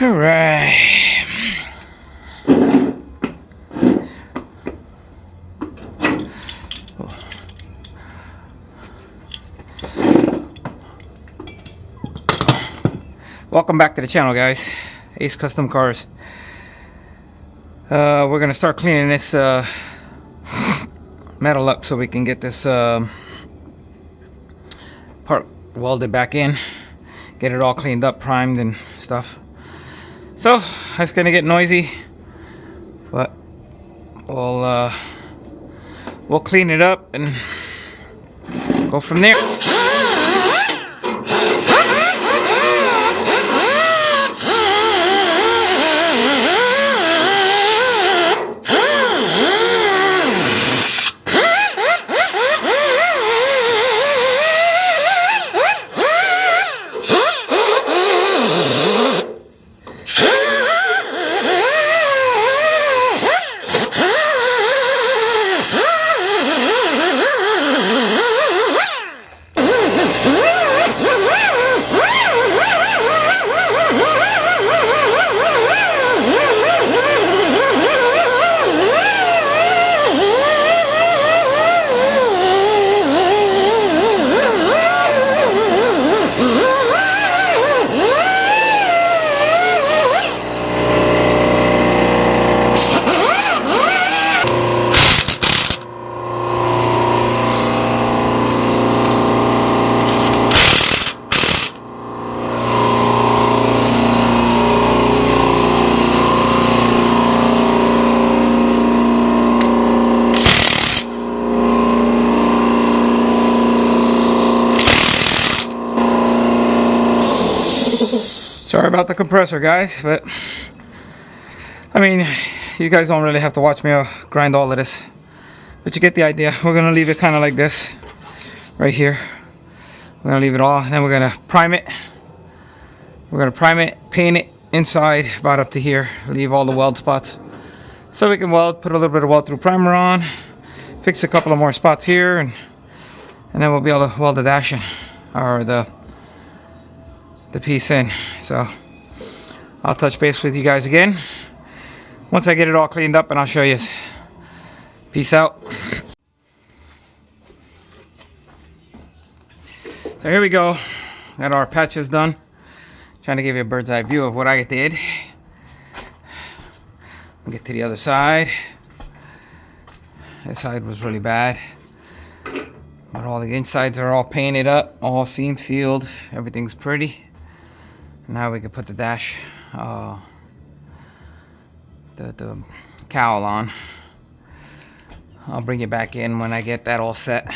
All right. Welcome back to the channel, guys. Ace Custom Cars. We're gonna start cleaning this metal up so we can get this part welded back in, get it all cleaned up, primed and stuff. So it's gonna get noisy, but we'll clean it up and go from there. Sorry about the compressor, guys, but I mean, you guys don't really have to watch me grind all of this, but you get the idea. We're gonna leave it kind of like this right here. We're gonna leave it all, and then we're gonna prime it. We're gonna prime it, paint it inside about up to here, leave all the weld spots so we can weld, put a little bit of weld through primer on, fix a couple of more spots here, and then we'll be able to weld the dash in, or the piece in. So I'll touch base with you guys again once I get it all cleaned up, and I'll show you. Peace out. So here we go, got our patches done. Trying to give you a bird's eye view of what I did. I'll get to the other side. This side was really bad, but all the insides are all painted up, all seam sealed, everything's pretty. Now we can put the dash, the cowl on. I'll bring it back in when I get that all set.